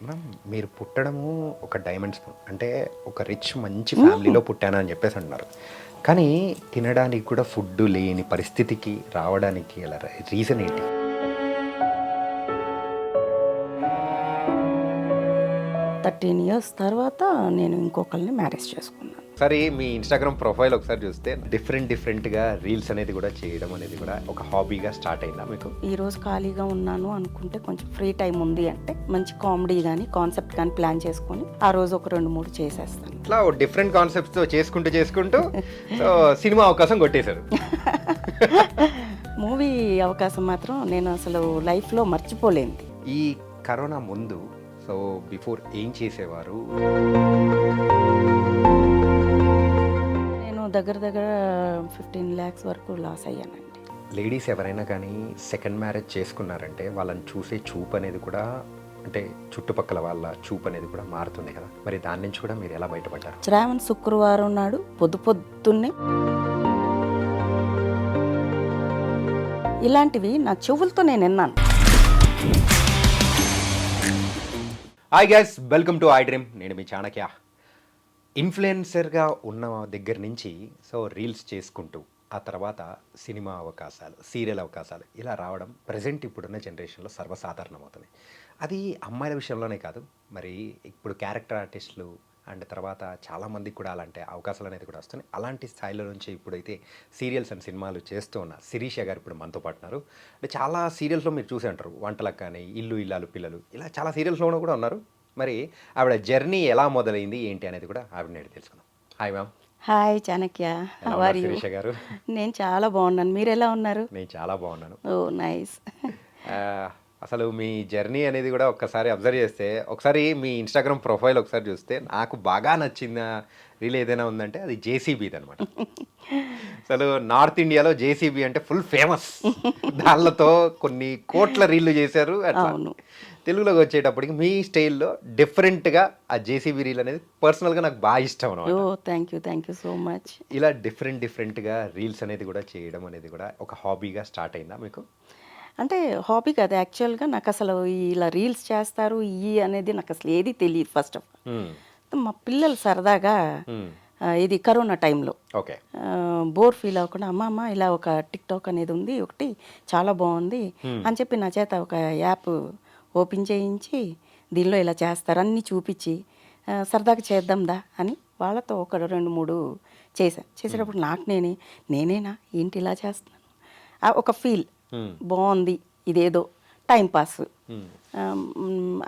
Ma'am మీరు పుట్టడము ఒక diamond spoon అంటే ఒక రిచ్ మంచి ఫ్యామిలీలో పుట్టాను అని చెప్పేసి అంటున్నారు. కానీ తినడానికి కూడా ఫుడ్ లేని పరిస్థితికి రావడానికి అలా రీజన్ ఏంటి? 13 ఇయర్స్ తర్వాత నేను ఇంకొకరిని మ్యారేజ్ చేసుకున్నాను. ఒకసారి మీ ఇన్‌స్టాగ్రామ్ ప్రొఫైల్ ఒకసారి చూస్తే డిఫరెంట్‌గా రీల్స్ అనేది కూడా చేయడం అనేది కూడా ఒక హాబీగా స్టార్ట్ అయిందా మీకు? ఈరోజు ఖాళీగా ఉన్నాను అనుకుంటే కొంచెం ఫ్రీ టైం ఉంది అంటే మంచి కామెడీ కానీ కాన్సెప్ట్ కానీ ప్లాన్ చేసుకొని ఆ రోజు ఒక 2-3 చేసేస్తాను. ఇట్లా డిఫరెంట్ కాన్సెప్ట్స్‌తో చేసుకుంటూ సో సినిమా అవకాశం కొట్టేశారు. మూవీ అవకాశం మాత్రం నేను అసలు లైఫ్లో మర్చిపోలేనిది. ఈ కరోనా ముందు సో బిఫోర్ ఏం చేసేవారు? నేను దగ్గర 15 lakhs వరకు లాస్ అయ్యానండి. లేడీస్ ఎవరైనా కానీ సెకండ్ మ్యారేజ్ చేసుకున్నారంటే వాళ్ళని చూసే చూపు అనేది కూడా అంటే చుట్టుపక్కల వాళ్ళ చూపు అనేది కూడా మారుతుంది కదా, మరి దాని నుంచి కూడా మీరు ఎలా బయటపడ్డారు? శ్రావణ శుక్రవారం నాడు పొద్దున్నే ఇలాంటివి నా చెవులతో నేను విన్నాను. Hi guys, welcome to I dream. నేను మీ చాణక్య. ఇన్ఫ్లుయెన్సర్గా ఉన్న దగ్గర నుంచి సో రీల్స్ చేసుకుంటూ ఆ తర్వాత సినిమా అవకాశాలు, సీరియల్ అవకాశాలు ఇలా రావడం ప్రజెంట్ ఇప్పుడున్న జనరేషన్లో సర్వసాధారణమవుతుంది. అది అమ్మాయిల విషయంలోనే కాదు, మరి ఇప్పుడు క్యారెక్టర్ ఆర్టిస్టులు అండ్ తర్వాత చాలామందికి కూడా అలాంటి అవకాశాలు అనేది కూడా వస్తున్నాయి. అలాంటి స్థాయిలో నుంచి ఇప్పుడైతే సీరియల్స్ అండ్ సినిమాలు చేస్తూ ఉన్న శిరీష గారు ఇప్పుడు మనతో పాటు ఉన్నారు. అంటే చాలా సీరియల్స్లో మీరు చూసే ఉంటారు, వంటలకు కానీ, ఇల్లు ఇల్లాలు పిల్లలు, ఇలా చాలా సీరియల్స్లోనూ కూడా ఉన్నారు. మరి ఆవిడ జర్నీ ఎలా మొదలైంది ఏంటి అనేది కూడా ఆవిడని అడిగి తెలుసుకుందాం. Hi ma'am. Hi Chanakya, how are you? Shirisha గారు, నేను చాలా బాగున్నాను. మీరు ఎలా ఉన్నారు? నేను చాలా బాగున్నాను. ఓ నైస్. అసలు మీ జర్నీ అనేది కూడా ఒక్కసారి అబ్జర్వ్ చేస్తే, ఒకసారి మీ ఇన్స్టాగ్రామ్ ప్రొఫైల్ ఒకసారి చూస్తే నాకు బాగా నచ్చిన రీల్ ఏదైనా ఉందంటే అది జేసీబీది అనమాట. అసలు నార్త్ ఇండియాలో జేసీబీ అంటే ఫుల్ ఫేమస్. దానిలతో కొన్ని కోట్ల రీళ్లు చేశారు. అట్లా అవును. తెలుగులోకి వచ్చేటప్పటికి మీ స్టైల్లో డిఫరెంట్గా ఆ జేసీబీ రీల్ అనేది పర్సనల్గా నాకు బాగా ఇష్టం ఓ అనమాట. Thank you so much. ఇలా డిఫరెంట్గా రీల్స్ అనేది కూడా చేయడం అనేది కూడా ఒక హాబీగా స్టార్ట్ అయిందా మీకు? అంటే హాబీ కాదు, యాక్చువల్గా నాకు అసలు ఇలా రీల్స్ చేస్తారు అనేది నాకు అసలు ఏది తెలియదు ఫస్ట్ ఆఫ్ ఆల్. మా పిల్లలు సరదాగా ఇది కరోనా టైంలో ఓకే. బోర్ ఫీల్ అవ్వకుండా అమ్మ ఇలా ఒక టిక్ టాక్ అనేది ఉంది ఒకటి, చాలా బాగుంది అని చెప్పి నా చేత ఒక యాప్ ఓపెన్ చేయించి దీనిలో ఇలా చేస్తారు అన్నీ చూపించి సరదాగా చేద్దాందా అని వాళ్ళతో ఒక 2-3 చేసేటప్పుడు నాకు నేనేనా ఏంటి ఇలా చేస్తున్నాను ఒక ఫీల్ బాగుంది, ఇదేదో టైం పాస్.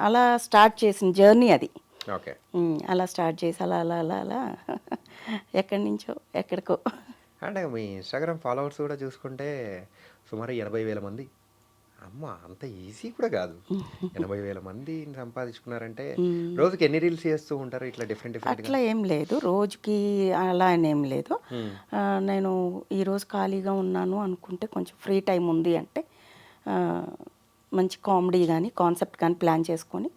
అలా స్టార్ట్ చేసిన జర్నీ అది. ఓకే. అలా స్టార్ట్ చేసి అలా అలా అలా అలా ఎక్కడి నుంచో ఎక్కడికో. అంటే మీ ఇన్స్టాగ్రామ్ ఫాలోవర్స్ కూడా చూసుకుంటే సుమారు 80,000 మంది. అమ్మ, అంత ఈజీ కూడా కాదు. 80,000 మందిని సంపాదించుకున్నారంటే రోజుకి ఎన్ని రీల్స్ చేస్తూ ఉంటారు ఇట్లా డిఫరెంట్గా? అట్లా ఏం లేదు, రోజుకి అలా అని ఏం లేదు. నేను ఈరోజు ఖాళీగా ఉన్నాను అనుకుంటే కొంచెం ఫ్రీ టైం ఉంది అంటే మంచి కామెడీ కానీ కాన్సెప్ట్ కానీ ప్లాన్ చేసుకొని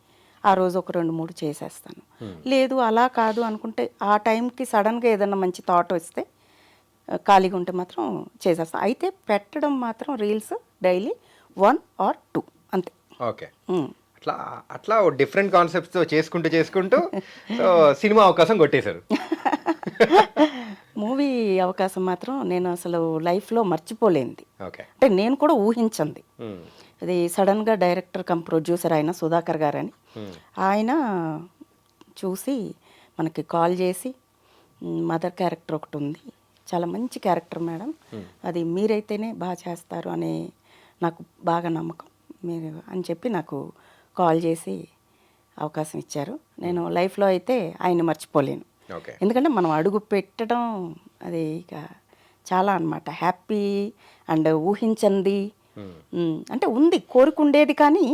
ఆ రోజు ఒక 2-3 చేసేస్తాను. లేదు అలా కాదు అనుకుంటే ఆ టైంకి సడన్గా ఏదైనా మంచి థాట్ వస్తే ఖాళీగా ఉంటే మాత్రం చేసేస్తాను. అయితే పెట్టడం మాత్రం రీల్స్ డైలీ 1 or 2 అంతే. ఓకే. అట్లా డిఫరెంట్ కాన్సెప్ట్స్తో చేసుకుంటూ సో సినిమా అవకాశం కొట్టేశారు. మూవీ అవకాశం మాత్రం నేను అసలు లైఫ్లో మర్చిపోలేనిది. ఓకే. అంటే నేను కూడా ఊహించండి. అది సడన్గా డైరెక్టర్ కమ్ ప్రొడ్యూసర్ ఆయన సుధాకర్ గారని ఆయన చూసి మనకి కాల్ చేసి మదర్ క్యారెక్టర్ ఒకటి ఉంది, చాలా మంచి క్యారెక్టర్ మేడం, అది మీరైతేనే బాగా చేస్తారు అనే నాకు బాగా నమ్మకం మీరు అని చెప్పి నాకు కాల్ చేసి అవకాశం ఇచ్చారు. నేను లైఫ్లో అయితే ఆయన్ని మర్చిపోలేను. ఓకే. ఎందుకంటే మనం అడుగు పెట్టడం అది ఇక చాలా అన్నమాట, హ్యాపీ అండ్ ఊహించంది. అంటే ఉంది, కోరుకుండేది కానీ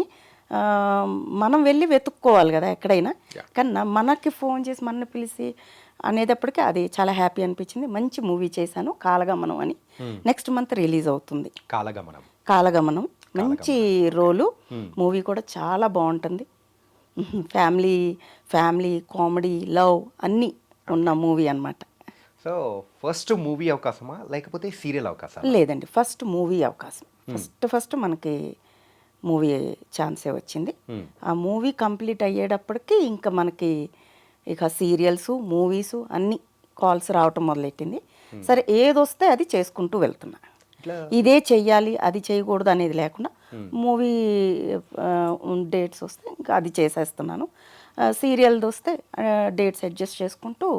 మనం వెళ్ళి వెతుక్కోవాలి కదా ఎక్కడైనా. కానీ మనకి ఫోన్ చేసి మనల్ని పిలిచి అనేటప్పటికీ అది చాలా హ్యాపీ అనిపించింది. మంచి మూవీ చేశాను, కాలగమనం అని. నెక్స్ట్ మంత్ రిలీజ్ అవుతుంది. కాలగమనం మంచి రోలు, మూవీ కూడా చాలా బాగుంటుంది. ఫ్యామిలీ కామెడీ లవ్ అన్నీ ఉన్న మూవీ అన్నమాట. సో ఫస్ట్ మూవీ అవకాశమా లేకపోతే సీరియల్ అవకాశం? లేదండి, ఫస్ట్ మూవీ అవకాశం. ఫస్ట్ మనకి మూవీ ఛాన్సే వచ్చింది. ఆ మూవీ కంప్లీట్ అయ్యేటప్పటికి ఇంకా మనకి ఇక సీరియల్స్, మూవీస్ అన్నీ కాల్స్ రావటం మొదలెట్టింది. సరే ఏది వస్తే అది చేసుకుంటూ వెళ్తున్నా. ఇట్లా ఇదే చెయ్యాలి అది చేయకూడదు అనేది లేకుండా మూవీ డేట్స్ వస్తే ఇంకా అది చేసేస్తున్నాను. సీరియల్ది వస్తే డేట్స్ అడ్జస్ట్ చేసుకుంటూ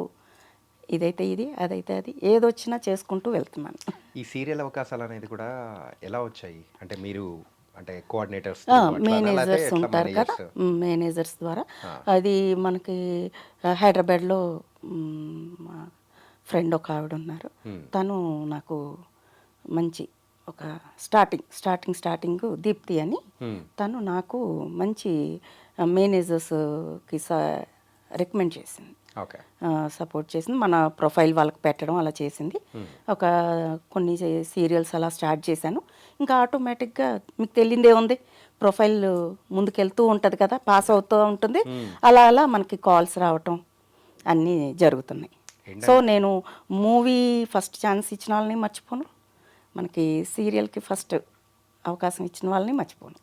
ఇదైతే ఇది అదైతే అది ఏదొచ్చినా చేసుకుంటూ వెళ్తున్నాను. ఈ సీరియల్ అవకాశాలు అనేది కూడా ఎలా వచ్చాయి? అంటే మీరు అంటే కోఆర్డినేటర్స్ మేనేజర్స్ ఉంటారు కదా, మేనేజర్స్ ద్వారా. అది మనకి హైదరాబాద్లో మా ఫ్రెండ్ ఒక ఆవిడ ఉన్నారు. తను నాకు మంచి ఒక స్టార్టింగ్ దీప్తి అని తను నాకు మంచి మేనేజర్స్కి రికమెండ్ చేసింది, ఓకే సపోర్ట్ చేసింది. మన ప్రొఫైల్ వాళ్ళకి పెట్టడం అలా చేసింది. ఒక కొన్ని సీరియల్స్ అలా స్టార్ట్ చేశాను. ఇంకా ఆటోమేటిక్గా మీకు తెలియదే ఉంది, ప్రొఫైల్ ముందుకెళ్తూ ఉంటుంది కదా, పాస్ అవుతూ ఉంటుంది. అలా అలా మనకి కాల్స్ రావటం అన్నీ జరుగుతున్నాయి. సో నేను మూవీ ఫస్ట్ ఛాన్స్ ఇచ్చిన వాళ్ళని మర్చిపోను, మనకి సీరియల్కి ఫస్ట్ అవకాశం ఇచ్చిన వాళ్ళని మర్చిపోను.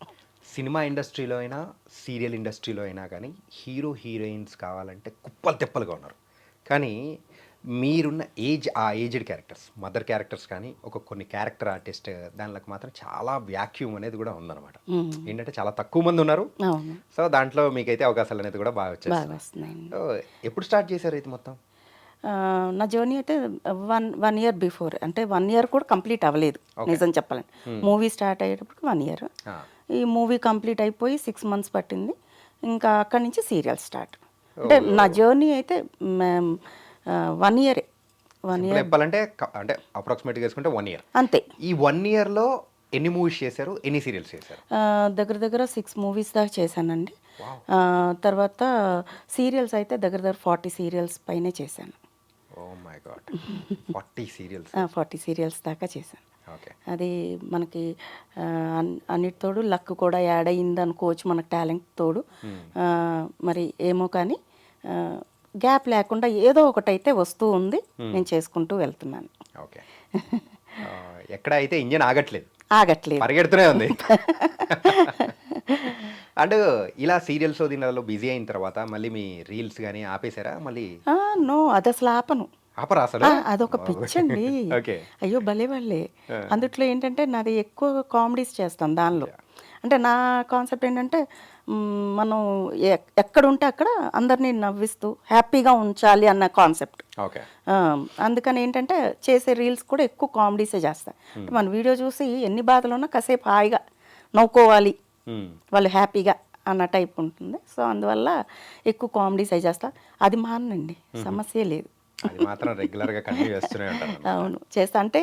సినిమా ఇండస్ట్రీలో అయినా సీరియల్ ఇండస్ట్రీలో అయినా కానీ హీరో హీరోయిన్స్ కావాలంటే కుప్పలు తెప్పలుగా ఉన్నారు. కానీ మీరున్న ఆ ఏజ్డ్ క్యారెక్టర్స్, మదర్ క్యారెక్టర్స్ కానీ కొన్ని క్యారెక్టర్ ఆర్టిస్ట్ దానిలోకి మాత్రం చాలా వ్యాక్యూమ్ అనేది కూడా ఉందన్నమాట. ఏంటంటే చాలా తక్కువ మంది ఉన్నారు. సో దాంట్లో మీకైతే అవకాశాలు అనేది కూడా బాగా వచ్చేస్తున్నాయి. సో ఎప్పుడు స్టార్ట్ చేశారు అయితే మొత్తం? నా జర్నీ అయితే వన్ ఇయర్ బిఫోర్, అంటే 1 year కూడా కంప్లీట్ అవ్వలేదు నిజం చెప్పాలని. మూవీ స్టార్ట్ అయ్యేటప్పటికి 1 year, ఈ మూవీ కంప్లీట్ అయిపోయి 6 months పట్టింది. ఇంకా అక్కడి నుంచి సీరియల్ స్టార్ట్. అంటే నా జర్నీ అయితే 1 year. చెప్పాలంటే అంటే అప్రాక్సిమేట్గా వేసుకుంటే 1 year అంతే. ఈ 1 yearలో ఎన్ని మూవీస్ చేశారు, ఎన్ని సీరియల్స్ చేశారు? దగ్గర 6 movies దాకా చేశానండి. తర్వాత సీరియల్స్ అయితే దగ్గర 40 సీరియల్స్ పైనే చేశాను. Oh my god, 40 serials. 40 serials దాకా చేశాను. ఓకే. అది మనకి అన్నిటి తోడు లక్ కూడా యాడ్ అయ్యింది అనుకోవచ్చు, మనకు టాలెంట్ తోడు. మరి ఏమో కానీ గ్యాప్ లేకుండా ఏదో ఒకటైతే వస్తూ ఉంది, నేను చేసుకుంటూ వెళ్తున్నాను. ఓకే. ఎక్కడ అయితే ఇంజన్ ఆగట్లేదు, పరిగెడుతూనే ఉంది. అండ్ ఇలా సీరియల్స్ దీనిలో బిజీ అయిన తర్వాత మళ్ళీ మీ రీల్స్ కానీ ఆపేశారా మళ్ళీ? నో, అది అసలు ఆపరా అసలు? అదొక పిచ్చండి. అయ్యో భలే వాళ్ళే. అందుట్లో ఏంటంటే నాది ఎక్కువ కామెడీస్ చేస్తాను దానిలో. అంటే నా కాన్సెప్ట్ ఏంటంటే మనం ఎక్కడుంటే అక్కడ అందరినీ నవ్విస్తూ హ్యాపీగా ఉంచాలి అన్న కాన్సెప్ట్. అందుకని ఏంటంటే చేసే రీల్స్ కూడా ఎక్కువ కామెడీసే చేస్తాను. మన వీడియో చూసి ఎన్ని బాధలు ఉన్నా కాసేపు హాయిగా నవ్వుకోవాలి, వాళ్ళు హ్యాపీగా అన్న టైప్ ఉంటుంది. సో అందువల్ల ఎక్కువ కామెడీస్ అయి చేస్తా. అది మానండి, సమస్య లేదు. అది మాత్రం రెగ్యులర్గా కంటిన్యూ చేస్తూనే ఉంటాను. అవును, చేస్తా. అంటే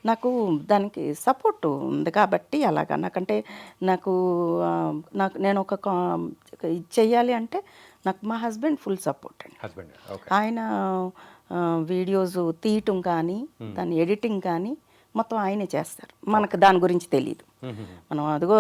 నాకు దానికి సపోర్ట్ ఉంది కాబట్టి అలాగా. నాకంటే నాకు నేను ఒక ఇది చెయ్యాలి అంటే నాకు మా హస్బెండ్ ఫుల్ సపోర్ట్ అండి. ఆయన వీడియోస్ తీయటం కానీ దాని ఎడిటింగ్ కానీ మొత్తం ఆయనే చేస్తారు. మనకు దాని గురించి తెలియదు. మనం అదిగో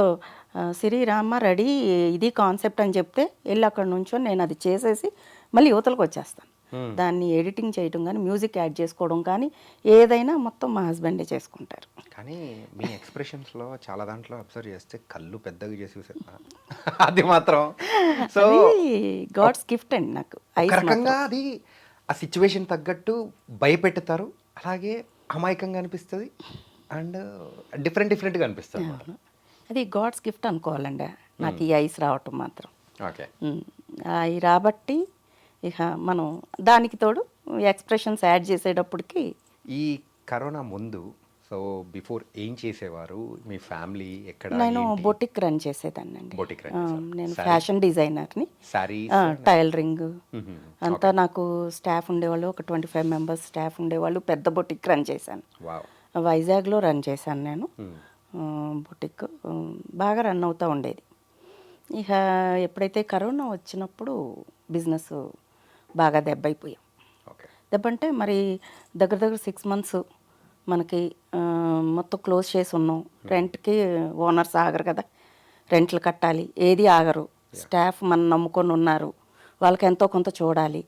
సిరి రామ్మ రెడీ, ఇది కాన్సెప్ట్ అని చెప్తే వెళ్ళి అక్కడ నుంచో నేను అది చేసేసి మళ్ళీ యువతలకు వచ్చేస్తాను. దాన్ని ఎడిటింగ్ చేయడం కానీ మ్యూజిక్ యాడ్ చేసుకోవడం కానీ ఏదైనా మొత్తం మా హస్బెండే చేసుకుంటారు. కానీ మీ ఎక్స్ప్రెషన్స్లో చాలా దాంట్లో అబ్జర్వ్ చేస్తే కళ్ళు పెద్దగా చేసి అది మాత్రం సో గాడ్స్ గిఫ్ట్ అండి నాకు. రకంగా అది ఆ సిచ్యువేషన్ తగ్గట్టు భయపెట్టుతారు, అలాగే అమాయకంగా అనిపిస్తుంది అండ్ డిఫరెంట్గా అనిపిస్తుంది. అది గాడ్స్ గిఫ్ట్ అనుకోవాలండి నాకు ఈ ఐస్ రావటం మాత్రం. ఓకే. అవి రాబట్టి ఇక మనం దానికి తోడు ఎక్స్ప్రెషన్స్ యాడ్ చేసేటప్పటికి. ఈ కరోనా ముందు సో బిఫోర్ ఏం చేసేవారు? మీ ఫ్యామిలీ ఎక్కడ? నేను బొటిక్ రన్ చేసేదాన్నండి. నేను ఫ్యాషన్ డిజైనర్ని. టైలరింగ్ అంతా నాకు స్టాఫ్ ఉండేవాళ్ళు, ఒక 25 members స్టాఫ్ ఉండేవాళ్ళు. పెద్ద బొటిక్ రన్ చేశాను. వైజాగ్లో రన్ చేశాను నేను బొటిక్. బాగా రన్ అవుతూ ఉండేది. ఇక ఎప్పుడైతే కరోనా వచ్చినప్పుడు బిజినెస్ బాగా దెబ్బైపోయాం. దెబ్బ అంటే మరి దగ్గర 6 months మనకి మొత్తం క్లోజ్ చేసి ఉన్నాం. రెంట్కి ఓనర్స్ ఆగరు కదా, రెంట్లు కట్టాలి, ఏది ఆగరు. స్టాఫ్ మనం నమ్ముకొని ఉన్నారు, వాళ్ళకి ఎంతో కొంత చూడాలి,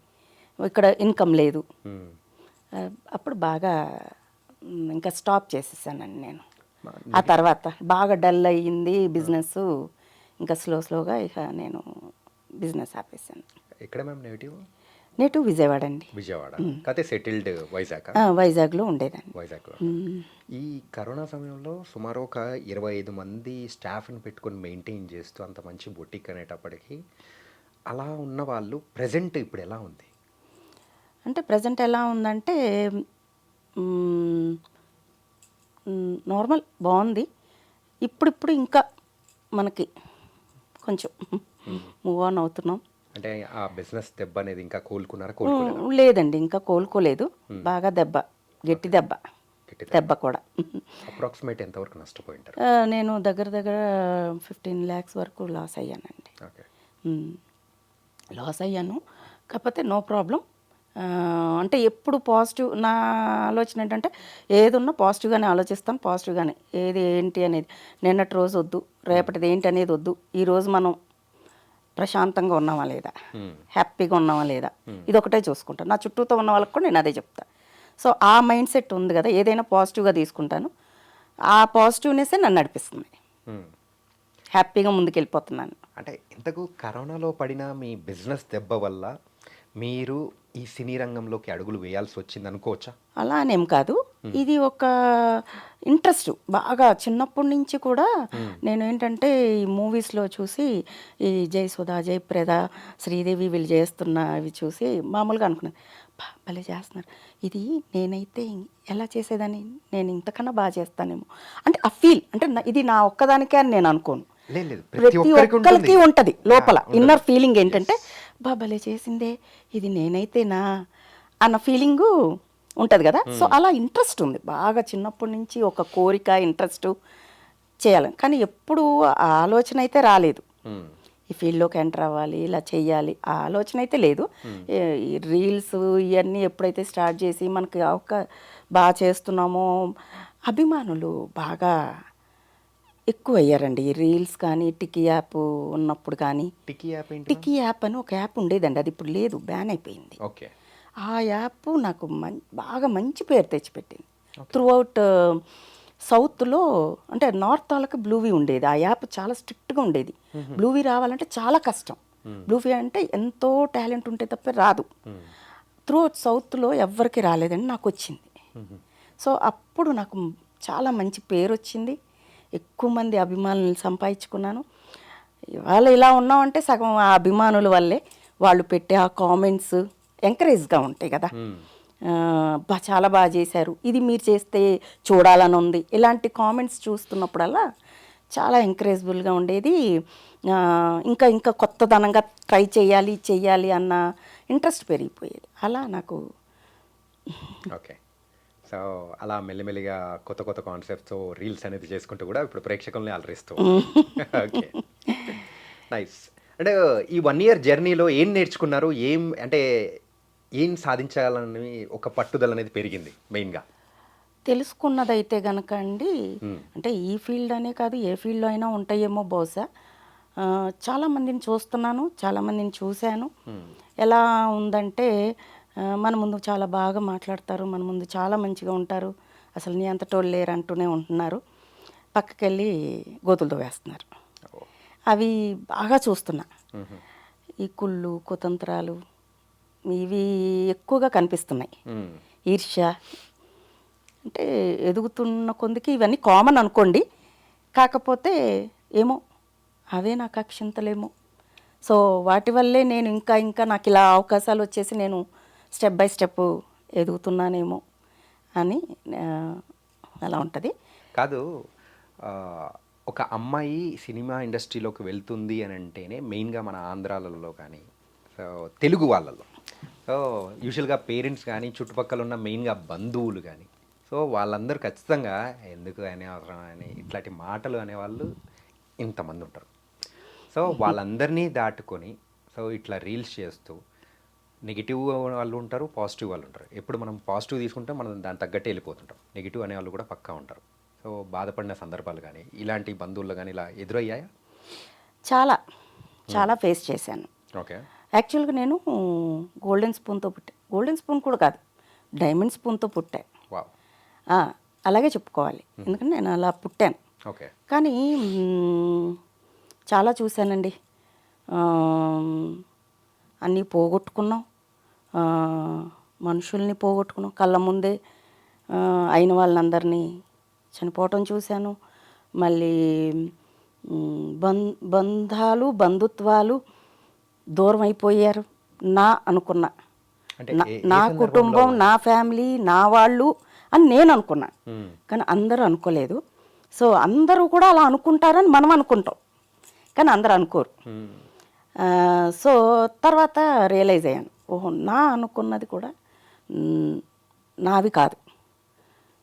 ఇక్కడ ఇన్కమ్ లేదు. అప్పుడు బాగా ఇంకా స్టాప్ చేసేసానండి నేను. ఆ తర్వాత బాగా డల్ అయ్యింది బిజినెస్, ఇంకా స్లోగా ఇక నేను బిజినెస్ ఆపేసాను. ఎక్కడ మ్యామ్ నేటివ్? నేటివ్ విజయవాడ అండి. విజయవాడ. కాకపోతే సెటిల్డ్ వైజాగ్. వైజాగ్లో ఉండేదాన్ని. వైజాగ్లో. ఈ కరోనా సమయంలో సుమారు ఒక 25 మంది స్టాఫ్ని పెట్టుకొని మెయింటైన్ చేస్తూ అంత మంచి బొటిక్ అనేటప్పటికీ అలా ఉన్న వాళ్ళు ప్రజెంట్ ఇప్పుడు ఎలా ఉంది? అంటే ప్రజెంట్ ఎలా ఉందంటే నార్మల్ బాగుంది. ఇప్పుడిప్పుడు ఇంకా మనకి కొంచెం మూవ్ ఆన్ అవుతున్నాం. అంటే ఆ బిజినెస్ దెబ్బ అనేది ఇంకా కోలుకోలేదా? లేదండి, ఇంకా కోలుకోలేదు. బాగా గట్టి దెబ్బ కూడా. అప్రాక్సిమేట్ ఎంతవరకు నష్టపోయి ఉంటారు? నేను దగ్గర 15 lakhs వరకు లాస్ అయ్యానండి. ఓకే. లాస్ అయ్యాను. కాకపోతే నో ప్రాబ్లం. అంటే ఎప్పుడు పాజిటివ్, నా ఆలోచన ఏంటంటే ఏదున్నా పాజిటివ్గానే ఆలోచిస్తాను. పాజిటివ్గానే ఏది ఏంటి అనేది, నిన్నటి రోజు వద్దు, రేపటిది ఏంటి అనేది వద్దు. ఈరోజు మనం ప్రశాంతంగా ఉన్నామా లేదా, హ్యాపీగా ఉన్నామా లేదా, ఇదొకటే చూసుకుంటాను. నా చుట్టూతో ఉన్న వాళ్ళకి కూడా నేను అదే చెప్తాను. సో ఆ మైండ్ సెట్ ఉంది కదా, ఏదైనా పాజిటివ్గా తీసుకుంటాను. ఆ పాజిటివ్నెస్సే నన్ను నడిపిస్తుంది. హ్యాపీగా ముందుకెళ్ళిపోతున్నాను. అంటే ఇంతకు కరోనాలో పడిన మీ బిజినెస్ దెబ్బ వల్ల మీరు ఈ సినీ రంగంలోకి అడుగులు వేయాల్సి వచ్చింది అనుకోవచ్చా? అలా అనేం కాదు, ఇది ఒక ఇంట్రెస్ట్. బాగా చిన్నప్పటి నుంచి కూడా నేను ఏంటంటే ఈ మూవీస్లో చూసి ఈ జయసుధ, జయప్రద, శ్రీదేవి వీళ్ళు చేస్తున్నవి చూసి మామూలుగా అనుకున్నాను, భలే చేస్తున్నారు, ఇది నేనైతే ఎలా చేసేదాన్ని, నేను ఇంతకన్నా బాగా చేస్తానేమో అంటే ఆ ఫీల్. అంటే ఇది నా ఒక్కదానికే అని నేను అనుకోను, ప్రతి ఒక్కరికి ఉంటుంది లోపల ఇన్నర్ ఫీలింగ్. ఏంటంటే భలే చేసిందే, ఇది నేనైతేనా అన్న ఫీలింగు ఉంటుంది కదా. సో అలా ఇంట్రెస్ట్ ఉంది బాగా చిన్నప్పటి నుంచి, ఒక కోరిక, ఇంట్రెస్ట్ చేయాలని. కానీ ఎప్పుడు ఆ ఆలోచన అయితే రాలేదు, ఈ ఫీల్డ్లోకి ఎంటర్ అవ్వాలి, ఇలా చెయ్యాలి, ఆ ఆలోచన అయితే లేదు. ఈ రీల్స్ ఇవన్నీ ఎప్పుడైతే స్టార్ట్ చేసి మనకి బాగా చేస్తున్నామో, అభిమానులు బాగా ఎక్కువ అయ్యారండి. ఈ రీల్స్ కానీ, టికీ యాప్ ఉన్నప్పుడు కానీ. టికీ యాప్ అని ఒక యాప్ ఉండేదండి, అది ఇప్పుడు లేదు, బ్యాన్ అయిపోయింది. ఓకే. ఆ యాప్ నాకు బాగా మంచి పేరు తెచ్చిపెట్టింది. త్రూ అవుట్ సౌత్లో, అంటే నార్త్ వాళ్ళకి బ్లూవీ ఉండేది. ఆ యాప్ చాలా స్ట్రిక్ట్గా ఉండేది. బ్లూవీ రావాలంటే చాలా కష్టం. బ్లూవీ అంటే ఎంతో టాలెంట్ ఉంటే తప్ప రాదు. త్రూ అవుట్ సౌత్లో ఎవ్వరికి రాలేదని నాకు వచ్చింది. సో అప్పుడు నాకు చాలా మంచి పేరు వచ్చింది, ఎక్కువ మంది అభిమానులు సంపాదించుకున్నాను. ఇవాళ ఇలా ఉన్నామంటే సగం ఆ అభిమానుల వల్లే. వాళ్ళు పెట్టే ఆ కామెంట్స్ ఎంకరేజ్గా ఉంటాయి కదా, చాలా బాగా చేశారు, ఇది మీరు చేస్తే చూడాలని ఉంది, ఇలాంటి కామెంట్స్ చూస్తున్నప్పుడల్లా చాలా ఎంకరేజబుల్గా ఉండేది. ఇంకా ఇంకా కొత్తదనంగా ట్రై చెయ్యాలి అన్న ఇంట్రెస్ట్ పెరిగిపోయేది. అలా నాకు. ఓకే. సో అలా మెల్లిమెల్లిగా కొత్త కాన్సెప్ట్స్, రీల్స్ అనేది చేసుకుంటూ కూడా ఇప్పుడు ప్రేక్షకుల్ని అలరిస్తూ. Okay, nice. అంటే ఈ 1 year జర్నీలో ఏం నేర్చుకున్నారు? ఏం సాధించాలని ఒక పట్టుదల అనేది పెరిగింది మెయిన్గా? తెలుసుకున్నదైతే గనక అండి, అంటే ఈ ఫీల్డ్ అనే కాదు, ఏ ఫీల్డ్లో అయినా ఉంటాయేమో బహుశా. చాలామందిని చూస్తున్నాను, చాలామందిని చూశాను. ఎలా ఉందంటే మన ముందు చాలా బాగా మాట్లాడతారు, మన ముందు చాలా మంచిగా ఉంటారు, అసలు నీ అంతటోళ్ళు లేరు అంటూనే ఉంటున్నారు, పక్కకెళ్ళి గోతులతో వేస్తున్నారు. అవి బాగా చూస్తున్నా. ఈ కుళ్ళు, కుతంత్రాలు ఇవి ఎక్కువగా కనిపిస్తున్నాయి. ఈర్ష్య అంటే ఎదుగుతున్న కొందికి ఇవన్నీ కామన్ అనుకోండి. కాకపోతే ఏమో అవే నాకు అక్షింతలేమో. సో వాటి వల్లే నేను ఇంకా నాకు ఇలా అవకాశాలు వచ్చేసి నేను స్టెప్ బై స్టెప్ ఎదుగుతున్నానేమో అని అలా ఉంటుంది. కాదు, ఒక అమ్మాయి సినిమా ఇండస్ట్రీలోకి వెళ్తుంది అని అంటేనే మెయిన్గా మన ఆంధ్రాలలో కానీ, సో తెలుగు వాళ్ళలో, సో యూజువల్గా పేరెంట్స్ కానీ, చుట్టుపక్కల ఉన్న మెయిన్గా బంధువులు కానీ, సో వాళ్ళందరూ ఖచ్చితంగా ఎందుకు అనే అవసరం అని ఇట్లాంటి మాటలు అనేవాళ్ళు ఇంతమంది ఉంటారు. సో వాళ్ళందరినీ దాటుకొని సో ఇట్లా రీల్స్ చేస్తూ నెగిటివ్ వాళ్ళు ఉంటారు, పాజిటివ్ వాళ్ళు ఉంటారు. ఎప్పుడు మనం పాజిటివ్ తీసుకుంటే మనం దాని తగ్గట్టే వెళ్ళిపోతుంటాం. నెగిటివ్ అనే వాళ్ళు కూడా పక్కా ఉంటారు. సో బాధపడిన సందర్భాలు కానీ, ఇలాంటి బంధువులు కానీ ఇలా ఎదురయ్యాయా? చాలా ఫేస్ చేశాను. ఓకే. యాక్చువల్గా నేను గోల్డెన్ స్పూన్తో పుట్టాను. గోల్డెన్ స్పూన్ కూడా కాదు, డైమండ్ స్పూన్తో పుట్టాను. అలాగే చెప్పుకోవాలి, ఎందుకంటే నేను అలా పుట్టాను. ఓకే. కానీ చాలా చూశానండి. అన్నీ పోగొట్టుకున్నాం. ఆ, మనుషుల్ని పోగొట్టుకున్నాం కళ్ళ ముందే. అయిన వాళ్ళందరినీ చనిపోవటం చూశాను. మళ్ళీ బంధాలు బంధుత్వాలు దూరం అయిపోయారు. నా అనుకున్నా అంటే నా కుటుంబం, నా ఫ్యామిలీ, నా వాళ్ళు అని నేను అనుకున్నా. కానీ అందరూ అనుకోలేదు. సో అందరూ కూడా అలా అనుకుంటారని మనం అనుకుంటాం, కానీ అందరూ అనుకోరు. సో తర్వాత రియలైజ్ అయ్యాను, ఓహో నా అనుకున్నది కూడా నావి కాదు.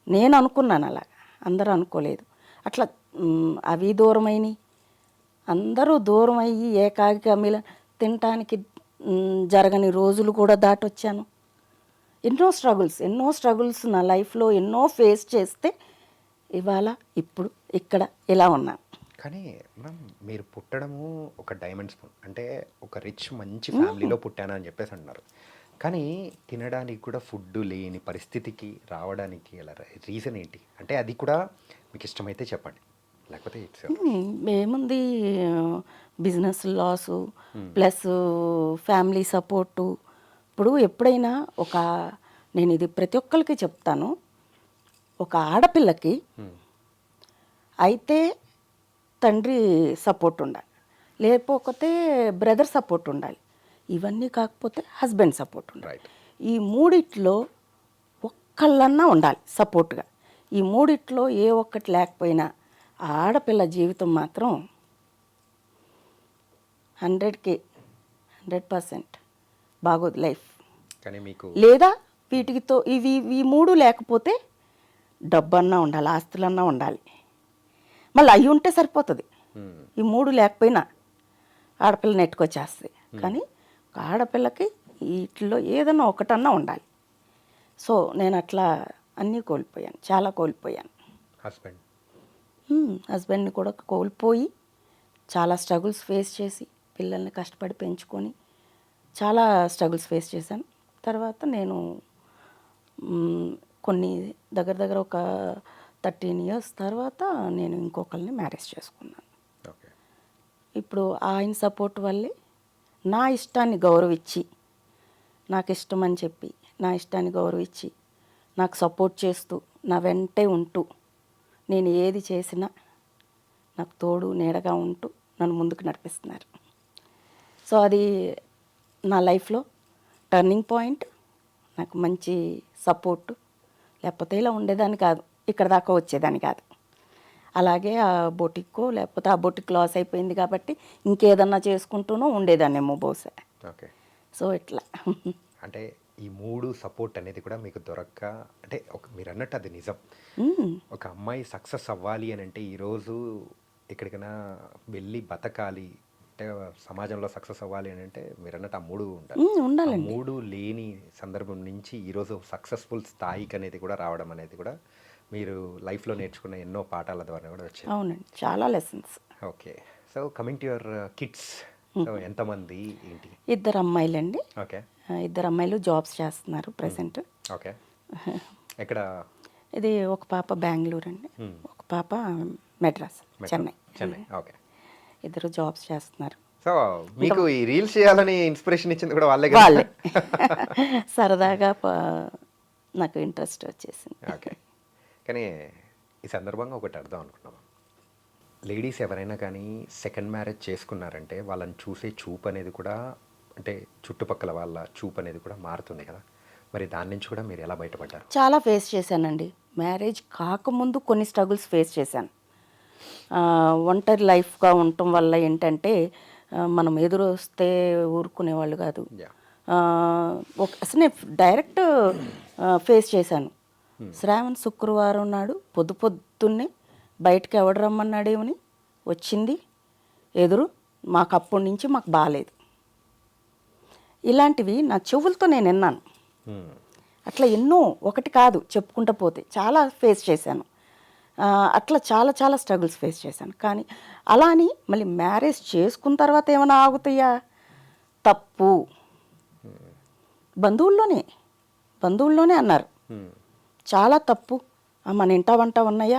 నేను అనుకున్నాను అలా, అందరూ అనుకోలేదు. అట్లా అవి దూరమైనవి, అందరూ దూరం అయ్యి ఏకాకిగా తినటానికి జరగని రోజులు కూడా దాటొచ్చాను. ఎన్నో స్ట్రగుల్స్ నా లైఫ్లో ఎన్నో ఫేస్ చేస్తే ఇవాళ ఇప్పుడు ఇక్కడ ఇలా ఉన్నాను. కానీ మ్యామ్ మీరు పుట్టడము ఒక డైమండ్ స్పూన్, అంటే ఒక రిచ్ మంచి ఫ్యామిలీలో పుట్టాను అని చెప్పేసి అంటున్నారు. కానీ తినడానికి కూడా ఫుడ్ లేని పరిస్థితికి రావడానికి అలా రీజన్ ఏంటి? అంటే అది కూడా మీకు ఇష్టమైతే చెప్పండి, లేకపోతే ఇట్స్ ఏముంది, business loss plus family support. ఇప్పుడు ఎప్పుడైనా నేను ఇది ప్రతి ఒక్కరికి చెప్తాను, ఒక ఆడపిల్లకి అయితే తండ్రి సపోర్ట్ ఉండాలి, లేకపోతే బ్రదర్ సపోర్ట్ ఉండాలి, ఇవన్నీ కాకపోతే హస్బెండ్ సపోర్ట్ ఉండాలి. ఈ మూడిట్లో ఒక్కళ్ళన్నా ఉండాలి సపోర్ట్గా. ఈ మూడిట్లో ఏ ఒక్కటి లేకపోయినా ఆడపిల్ల జీవితం మాత్రం 100% బాగోదు లైఫ్. కానీ మీకు లేదా వీటితో ఈ మూడు లేకపోతే డబ్బన్నా ఉండాలి, ఆస్తులన్నా ఉండాలి. మళ్ళీ అవి ఉంటే సరిపోతుంది. ఈ మూడు లేకపోయినా ఆడపిల్ల నెట్టుకొచ్చేస్తుంది. కానీ ఒక ఆడపిల్లకి వీటిలో ఏదన్నా ఒకటన్నా ఉండాలి. సో నేను అట్లా అన్నీ కోల్పోయాను, చాలా కోల్పోయాను. హస్బెండ్ని కూడా కోల్పోయి చాలా స్ట్రగుల్స్ ఫేస్ చేసి పిల్లల్ని కష్టపడి పెంచుకొని చాలా స్ట్రగుల్స్ ఫేస్ చేశాను. తర్వాత నేను కొన్ని దగ్గర ఒక 13 years తర్వాత నేను ఇంకొకరిని మ్యారేజ్ చేసుకున్నాను. ఇప్పుడు ఆయన సపోర్ట్ వల్లే నా ఇష్టాన్ని గౌరవించి, నాకు ఇష్టం అని చెప్పి నా ఇష్టాన్ని గౌరవించి నాకు సపోర్ట్ చేస్తూ నా వెంటే ఉంటూ నేను ఏది చేసినా నాకు తోడు నీడగా ఉంటూ నన్ను ముందుకు నడిపిస్తున్నారు. సో అది నా లైఫ్లో టర్నింగ్ పాయింట్. నాకు మంచి సపోర్టు, లేకపోతే ఇలా ఉండేదాన్ని కాదు, ఇక్కడ దాకా వచ్చేదాన్ని కాదు. అలాగే ఆ బొటిక్కో లేకపోతే ఆ బొటిక్ లాస్ అయిపోయింది కాబట్టి ఇంకేదన్నా చేసుకుంటూనో ఉండేదాన్నేమో బహుశా. ఓకే. సో ఇట్లా అంటే ఈ మూడు సపోర్ట్ అనేది కూడా మీకు దొరక్క, అంటే మీరు అన్నట్టు అది నిజం. ఒక అమ్మాయి సక్సెస్ అవ్వాలి అని అంటే ఈరోజు ఎక్కడికైనా వెళ్ళి బతకాలి అంటే సమాజంలో సక్సెస్ అవ్వాలి అని అంటే మీరు అన్నట్టు ఆ మూడు ఉండాలి. ఆ మూడు లేని సందర్భం నుంచి ఈరోజు సక్సెస్ఫుల్ స్థాయికి అనేది కూడా రావడం అనేది కూడా మీరు లైఫ్లో నేర్చుకున్న ఎన్నో పాఠాల ద్వారా కూడా వచ్చింది. అవునండి, చాలా lessons. Okay. So coming to your kids, so ఎంతమంది ఏంటి? 2 అమ్మాయిలండి. ఓకే. 2 అమ్మాయిలు జాబ్స్ చేస్తున్నారు ప్రెసెంట్. ఓకే. ఎక్కడ? ఇది ఒక పాప బెంగళూరు అండి, ఒక పాప మెడ్రాస్, చెన్నై. ఓకే. 2 జాబ్స్ చేస్తున్నారు. సో మీకు ఈ రీల్స్ చేయాలని ఇన్స్పిరేషన్ ఇచ్చింది కూడా వాళ్ళే? సరదాగా నాకు ఇంట్రెస్ట్ వచ్చేసింది. ఓకే. కానీ ఈ సందర్భంగా ఒకటి అర్థం అనుకున్నాం, లేడీస్ ఎవరైనా కానీ సెకండ్ మ్యారేజ్ చేసుకున్నారంటే వాళ్ళని చూసే చూపు అనేది కూడా, అంటే చుట్టుపక్కల వాళ్ళ చూపు అనేది కూడా మారుతుంది కదా. మరి దాని నుంచి కూడా మీరు ఎలా బయటపడ్డారు? చాలా ఫేస్ చేశానండి. మ్యారేజ్ కాకముందు కొన్ని స్ట్రగుల్స్ ఫేస్ చేశాను. ఒంటరి లైఫ్గా ఉండటం వల్ల ఏంటంటే మనం ఎదురు వస్తే ఊరుకునేవాళ్ళు కాదు. అసలు నేను డైరెక్ట్ ఫేస్ చేశాను. శ్రావణ శుక్రవారం నాడు పొద్దున్నే బయటకు ఎవడు రమ్మన్నాడేమని వచ్చింది ఎదురు. మాకు అప్పటి నుంచి మాకు బాగాలేదు. ఇలాంటివి నా చెవులతో నేను విన్నాను. అట్లా ఎన్నో, ఒకటి కాదు చెప్పుకుంటూ పోతే చాలా ఫేస్ చేశాను. అట్లా చాలా చాలా స్ట్రగుల్స్ ఫేస్ చేశాను. కానీ అలా అని మళ్ళీ మ్యారేజ్ చేసుకున్న తర్వాత ఏమైనా ఆగుతాయా? తప్పు. బంధువుల్లోనే అన్నారు చాలా తప్పు. మన ఇంట వంట ఉన్నాయా,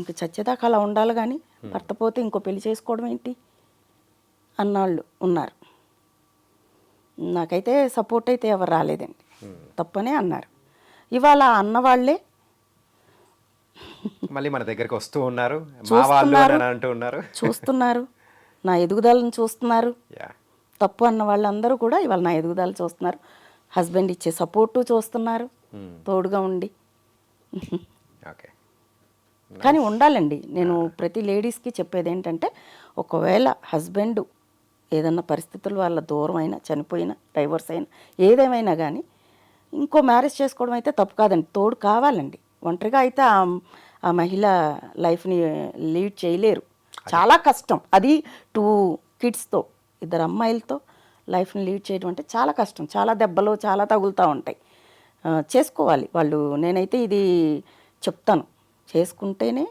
ఇంక చచ్చేదాకా అలా ఉండాలి కానీ భర్త పోతే ఇంకో పెళ్లి చేసుకోవడం ఏంటి అన్నాళ్ళు ఉన్నారు. నాకైతే సపోర్ట్ అయితే ఎవరు రాలేదండి, తప్పనే అన్నారు. ఇవాళ అన్నవాళ్లే మళ్ళీ మన దగ్గరికి వస్తూ ఉన్నారు, మా వాళ్ళు అని అంటూ ఉన్నారు. చూస్తున్నారు, నా ఎదుగుదలను చూస్తున్నారు. యా, తప్పు అన్న వాళ్ళందరూ కూడా ఇవాళ నా ఎదుగుదల చూస్తున్నారు. హస్బెండ్ ఇచ్చే సపోర్టు చూస్తున్నారు, తోడుగా ఉండి. ఓకే. కానీ ఉండాలండి. నేను ప్రతి లేడీస్కి చెప్పేది ఏంటంటే, ఒకవేళ హస్బెండ్ ఏదన్నా పరిస్థితుల వల్ల దూరం అయినా, చనిపోయినా, డైవర్స్ అయినా, ఏదేమైనా కానీ ఇంకో మ్యారేజ్ చేసుకోవడం అయితే తప్పు కాదండి, తోడు కావాలండి. ఒంటరిగా అయితే ఆ మహిళ లైఫ్ని లీడ్ చేయలేరు, చాలా కష్టం. అది 2 కిడ్స్తో, 2 అమ్మాయిలతో లైఫ్ని లీడ్ చేయడం అంటే చాలా కష్టం, చాలా దెబ్బలు చాలా తగులుతూ ఉంటాయి. చేసుకోవాలి వాళ్ళు. నేనైతే ఇది చెప్తాను, చేసుకుంటేనే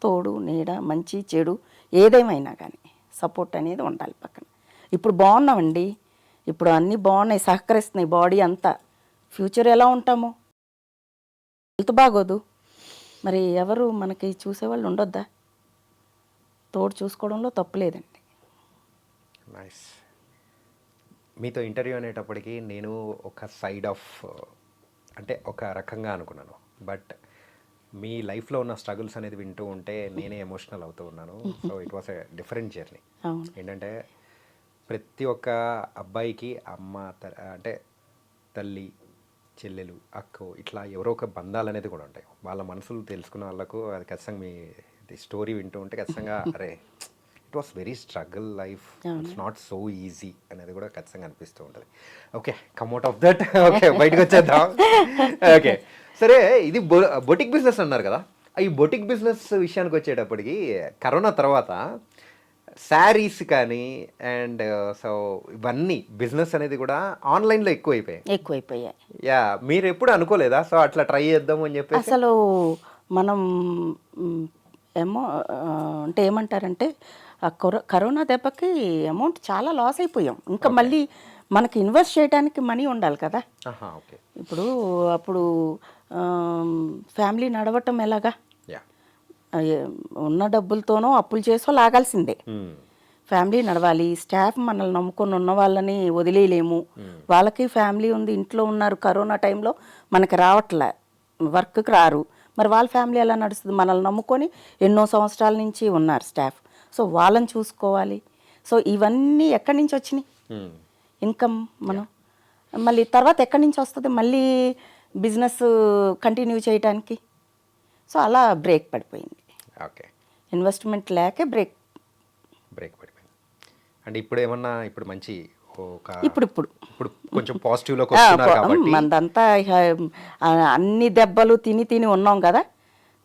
తోడు నీడ మంచి చెడు ఏదేమైనా కానీ సపోర్ట్ అనేది ఉండాలి పక్కన. ఇప్పుడు బాగున్నామండి, ఇప్పుడు అన్నీ బాగున్నాయి, సహకరిస్తున్నాయి బాడీ అంతా. ఫ్యూచర్ ఎలా ఉంటామో, హెల్త్ బాగోదు, మరి ఎవరు మనకి చూసేవాళ్ళు ఉండొద్దా? తోడు చూసుకోవడంలో తప్పులేదండి. నైస్. మీతో ఇంటర్వ్యూ అనేటప్పటికి నేను ఒక సైడ్ ఆఫ్ అంటే ఒక రకంగా అనుకున్నాను, బట్ మీ లైఫ్లో ఉన్న స్ట్రగుల్స్ అనేది వింటూ ఉంటే నేనే ఎమోషనల్ అవుతూ ఉన్నాను. So it was a different journey. ఏంటంటే ప్రతి ఒక్క అబ్బాయికి అమ్మ అంటే తల్లి, చెల్లెలు, అక్కో ఇట్లా ఎవరో ఒక బంధాలు అనేది కూడా ఉంటాయి. వాళ్ళ మనసులు తెలుసుకున్న వాళ్ళకు అది ఖచ్చితంగా మీ స్టోరీ వింటూ ఉంటే ఖచ్చితంగా అరే it was very struggle life, it's not so easy అనేది కూడా ఖచ్చితంగా అనిపిస్తూ ఉంటుంది. Okay, come out of that. Okay, బయటకు వచ్చేద్దాం. ఓకే, సరే, ఇది బొటిక్ బిజినెస్ అన్నారు కదా, ఈ బొటిక్ బిజినెస్ విషయానికి వచ్చేటప్పటికి కరోనా తర్వాత శారీస్ కానీ అండ్ సో ఇవన్నీ బిజినెస్ అనేది కూడా ఆన్లైన్లో ఎక్కువైపోయాయి. యా, మీరు ఎప్పుడు అనుకోలేదా సో అట్లా ట్రై చేద్దాం అని చెప్పి? అసలు మనం ఏమో అంటే ఏమంటారంటే కరోనా దెబ్బకి అమౌంట్ చాలా లాస్ అయిపోయాం. ఇంకా మళ్ళీ మనకి ఇన్వెస్ట్ చేయడానికి మనీ ఉండాలి కదా. ఓకే. ఇప్పుడు అప్పుడు ఫ్యామిలీ నడవటం ఎలాగా, ఉన్న డబ్బులతోనో అప్పులు చేసో లాగాల్సిందే. ఫ్యామిలీ నడవాలి, స్టాఫ్ మనల్ని నమ్ముకొని ఉన్న వాళ్ళని వదిలేయలేము. వాళ్ళకి ఫ్యామిలీ ఉంది, ఇంట్లో ఉన్నారు, కరోనా టైంలో మనకి రావట్లే, వర్క్కి రారు, మరి వాళ్ళ ఫ్యామిలీ ఎలా నడుస్తుంది? మనల్ని నమ్ముకొని ఎన్నో సంవత్సరాల నుంచి ఉన్నారు స్టాఫ్, సో వాళ్ళని చూసుకోవాలి. సో ఇవన్నీ ఎక్కడి నుంచి వచ్చినాయి ఇన్కమ్? మనం మళ్ళీ తర్వాత ఎక్కడి నుంచి వస్తుంది మళ్ళీ బిజినెస్ కంటిన్యూ చేయడానికి? సో అలా బ్రేక్ పడిపోయింది. ఓకే, ఇన్వెస్ట్మెంట్ లేకే బ్రేక్ పడిపోయింది. అంటే ఇప్పుడు ఏమన్నా ఇప్పుడు మంచి ఇప్పుడు కొంచెం పాజిటివ్లోకి వస్తున్నారు కాబట్టి మనదంతా అన్ని దెబ్బలు తిని ఉన్నాం కదా,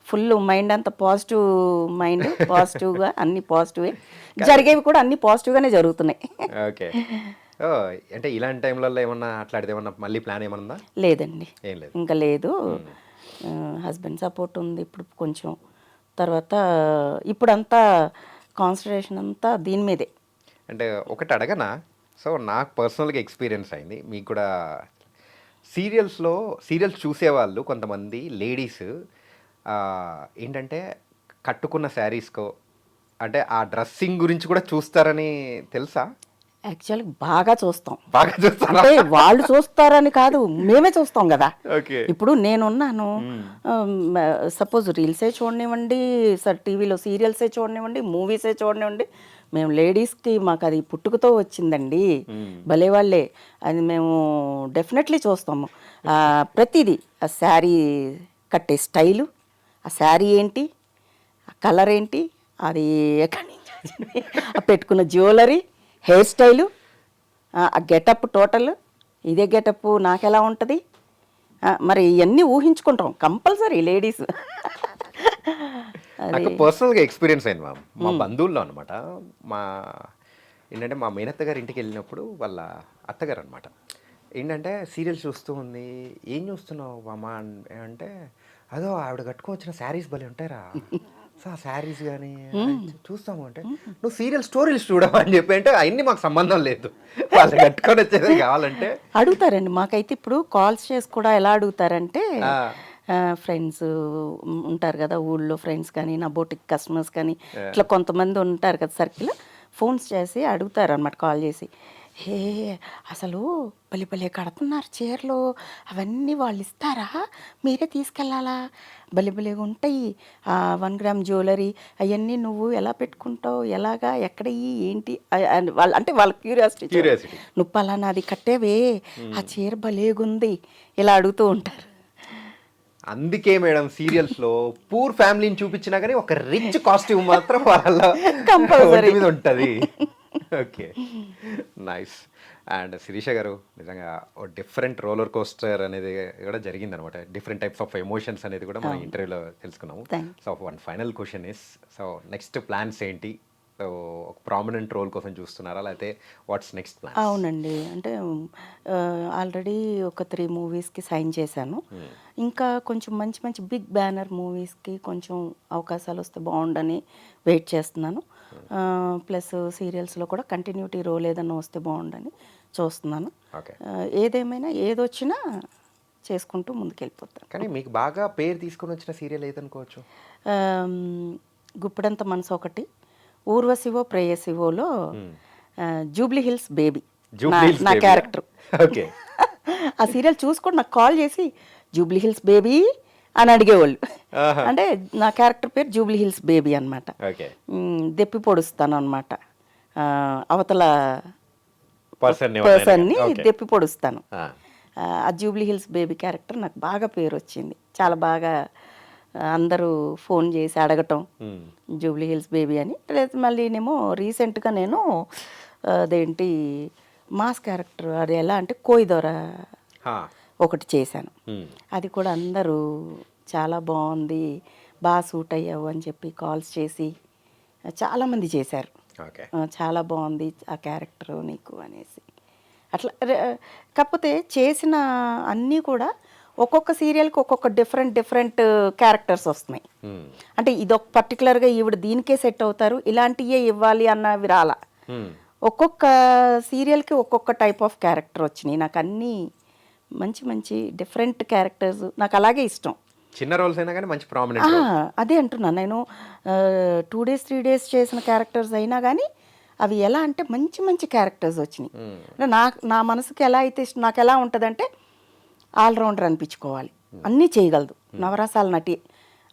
ఫుల్ మైండ్ అంతా పాజిటివ్ మైండ్, పాజిటివ్గా అన్ని పాజిటివే జరిగేవి కూడా అన్ని పాజిటివ్గానే జరుగుతున్నాయి. ఓకే. అంటే ఇలాంటి టైంలలో ఏమన్నా అట్లాంటిది ఏమన్నా మళ్ళీ ప్లాన్ ఏమన్నా ఉందా? లేదండి, ఏం లేదు, ఇంకా లేదు. హస్బెండ్ సపోర్ట్ ఉంది ఇప్పుడు కొంచెం. తర్వాత ఇప్పుడంతా కాన్సన్ట్రేషన్ అంతా దీని మీదే. అంటే ఒకటి అడగనా, సో నాకు పర్సనల్గా ఎక్స్పీరియన్స్ అయింది, మీకు కూడా సీరియల్స్ చూసేవాళ్ళు కొంతమంది లేడీస్ ఏంటంటే కట్టుకున్న శారీస్కో అంటే ఆ డ్రెస్సింగ్ గురించి కూడా చూస్తారని తెలుసా? యాక్చువల్గా బాగా చూస్తాం. అంటే వాళ్ళు చూస్తారని కాదు, మేమే చూస్తాం కదా. ఓకే. ఇప్పుడు నేనున్నాను, సపోజ్ రీల్సే చూడనివ్వండి, టీవీలో సీరియల్సే చూడనివ్వండి, మూవీసే చూడనివ్వండి, మేము లేడీస్కి మాకు అది పుట్టుకతో వచ్చిందండి. భలే వాళ్ళే, అది మేము డెఫినెట్లీ చూస్తాము. ప్రతిదీ, ఆ శారీ కట్టే స్టైలు, ఆ శారీ ఏంటి, ఆ కలర్ ఏంటి, అది ఎక్కడి నుంచి వచ్చింది, ఆ పెట్టుకున్న జ్యువెలరీ, హెయిర్ స్టైలు, ఆ గెటప్, టోటల్ ఇదే గెటప్ నాకెలా ఉంటుంది, మరి ఇవన్నీ ఊహించుకుంటాం కంపల్సరీ లేడీస్. నాకు పర్సనల్గా ఎక్స్పీరియన్స్ అయింది మా బంధువుల్లో అనమాట. ఏంటంటే మా మేనత్త గారి ఇంటికి వెళ్ళినప్పుడు వాళ్ళ అత్తగారు అనమాట ఏంటంటే సీరియల్స్ చూస్తూ ఉంది, ఏం చూస్తున్నావు అమ్మ అంటే, అదో ఆవిడ కట్టుకోవచ్చిన శారీస్ భలే ఉంటారా, సో ఆ శారీస్ కానీ చూస్తాము అంటే, నువ్వు సీరియల్ స్టోరీలు చూడవా అని చెప్పి అంటే, అవన్నీ మాకు సంబంధం లేదు, వాళ్ళు కట్టుకొని వచ్చేది కావాలంటే అడుగుతారండి. మాకైతే ఇప్పుడు కాల్స్ చేసి కూడా ఎలా అడుగుతారంటే, ఫ్రెండ్స్ ఉంటారు కదా ఊళ్ళో ఫ్రెండ్స్ కానీ నా బోటిక్ కస్టమర్స్ కానీ ఇట్లా కొంతమంది ఉంటారు కదా సర్కిల్, ఫోన్స్ చేసి అడుగుతారు అనమాట, కాల్ చేసి, హే అసలు భలే భలే కడుతున్నారు చీరలు, అవన్నీ వాళ్ళు ఇస్తారా, మీరే తీసుకెళ్ళాలా, భలే భలేగా ఉంటాయి, 1 గ్రామ్ జ్యువెలరీ అవన్నీ నువ్వు ఎలా పెట్టుకుంటావు, ఎలాగా, ఎక్కడ ఏంటి వాళ్ళు అంటే వాళ్ళ క్యూరియాసిటీ, నువ్వు పలానా అది కట్టేవే, ఆ చీర భలేగుంది, ఇలా అడుగుతూ ఉంటారు. అందుకే మేడం సీరియల్స్ లో పూర్ ఫ్యామిలీని చూపించినా కానీ ఒక రిచ్ కాస్ట్యూమ్ మాత్రం వాళ్ళ Compulsory. ఒంటి మీద ఉంటుంది. Okay, nice. అండ్ శిరీష గారు నిజంగా డిఫరెంట్ రోలర్ కోస్టర్ అనేది కూడా జరిగింది అనమాట, డిఫరెంట్ టైప్స్ ఆఫ్ ఎమోషన్స్ అనేది కూడా మనం ఇంటర్వ్యూలో తెలుసుకున్నాము. Thanks. So one final question is, so next plans ఏంటి? సో ఒక ప్రామినెంట్ రోల్ కోసం చూస్తున్నారా, లేకపోతే వాట్స్ నెక్స్ట్ ప్లాన్? అవునండి, అంటే ఆల్రెడీ ఒక 3 మూవీస్కి సైన్ చేశాను. ఇంకా కొంచెం మంచి మంచి బిగ్ బ్యానర్ మూవీస్కి కొంచెం అవకాశాలు వస్తే బాగుండని వెయిట్ చేస్తున్నాను. ప్లస్ సీరియల్స్లో కూడా కంటిన్యూటీ రోల్ ఏదన్నా వస్తే బాగుండని చూస్తున్నాను. ఓకే. ఏదేమైనా ఏదొచ్చినా చేసుకుంటూ ముందుకెళ్ళిపోతాను. కానీ మీకు బాగా పేరు తీసుకొని వచ్చిన సీరియల్ ఏదనుకోవచ్చు? గుప్పెడంత మనసు ఒకటి, ఊర్వశివో ప్రేయసివోలో జూబ్లీ హిల్స్ బేబీ నా క్యారెక్టర్. ఓకే. ఆ సీరియల్ చూసుకొని నాకు కాల్ చేసి జూబ్లీ హిల్స్ బేబీ అని అడిగేవాళ్ళు. అంటే నా క్యారెక్టర్ పేరు జూబ్లీ హిల్స్ బేబీ అనమాట. ఓకే. దెప్పి పొడుస్తాను అనమాట, అవతల పర్సన్ని దెప్పి పొడుస్తాను. ఆ జూబ్లీ హిల్స్ బేబీ క్యారెక్టర్ నాకు బాగా పేరు వచ్చింది, చాలా బాగా అందరూ ఫోన్ చేసి అడగటం జూబ్లీ హిల్స్ బేబీ అని. లేదు మళ్ళీనేమో రీసెంట్గా నేను అదేంటి మాస్ క్యారెక్టర్, అది ఎలా అంటే కోయిదొర ఒకటి చేశాను. అది కూడా అందరూ చాలా బాగుంది, బాగా సూట్ అయ్యావు అని చెప్పి కాల్స్ చేసి చాలామంది చేశారు, చాలా బాగుంది ఆ క్యారెక్టర్ నీకు అనేసి. అట్లా కాకపోతే చేసిన అన్నీ కూడా ఒక్కొక్క సీరియల్కి ఒక్కొక్క డిఫరెంట్ క్యారెక్టర్స్ వస్తున్నాయి. అంటే ఇదొక పర్టికులర్గా ఈవిడ దీనికే సెట్ అవుతారు, ఇలాంటివే ఇవ్వాలి అన్నవి రాలా. ఒక్కొక్క సీరియల్కి ఒక్కొక్క టైప్ ఆఫ్ క్యారెక్టర్ వచ్చినాయి. నాకు అన్నీ మంచి మంచి డిఫరెంట్ క్యారెక్టర్స్ నాకు అలాగే ఇష్టం. చిన్న రోల్స్ అయినా కానీ మంచి ప్రామినెంట్. అదే అంటున్నాను నేను, 2 days 3 days చేసిన క్యారెక్టర్స్ అయినా కానీ అవి ఎలా అంటే మంచి మంచి క్యారెక్టర్స్ వచ్చినాయి. అంటే నా మనసుకి ఎలా అయితే ఇష్టం, నాకు ఎలా ఉంటుందంటే ఆల్రౌండర్ అనిపించుకోవాలి, అన్నీ చేయగలదు, నవరసాల నటి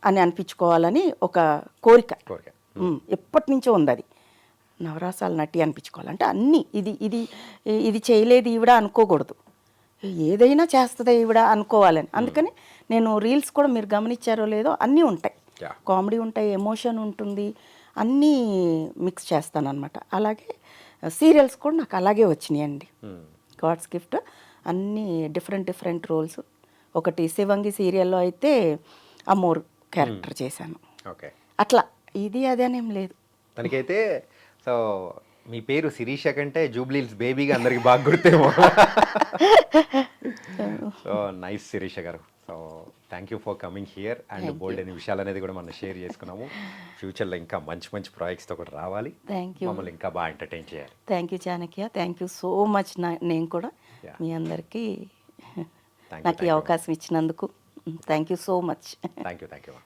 అని అనిపించుకోవాలని ఒక కోరిక ఎప్పటి నుంచో ఉంది. అది నవరసాల నటి అనిపించుకోవాలి అంటే అన్నీ, ఇది ఇది ఇది చేయలేదు ఈవిడ అనుకోకూడదు, ఏదైనా చేస్తుందా ఈవిడ అనుకోవాలని. అందుకని నేను రీల్స్ కూడా మీరు గమనించారో లేదో అన్నీ ఉంటాయి, కామెడీ ఉంటాయి, ఎమోషన్ ఉంటుంది, అన్నీ మిక్స్ చేస్తానన్నమాట. అలాగే సీరియల్స్ కూడా నాకు అలాగే వచ్చినాయండి, గాడ్స్ గిఫ్ట్. అన్నీ డిఫరెంట్ రోల్స్. ఒకటి శివంగి సీరియల్లో అయితే అమ్మోరు క్యారెక్టర్ చేశాను. అట్లా ఇది అదేనేం లేదు. తనకైతే సో మీ పేరు శిరీష కంటే జూబ్లీహిల్స్ బేబీగా అందరికి బాగా గుర్తేమో. So nice Shirisha garu. So thank you for coming here and bold అనే విషయాలు అనేది కూడా మనం షేర్ చేసుకున్నాము. ఫ్యూచర్లో ఇంకా మంచి మంచి ప్రాజెక్ట్స్తో కూడా రావాలి, మమ్మల్ని ఇంకా బాగా ఎంటర్టైన్ చేయాలి. Thank you Chanakya, thank you so much. నేను కూడా మీ అందరికీ నాకు ఈ అవకాశం ఇచ్చినందుకు thank you so much. Thank you.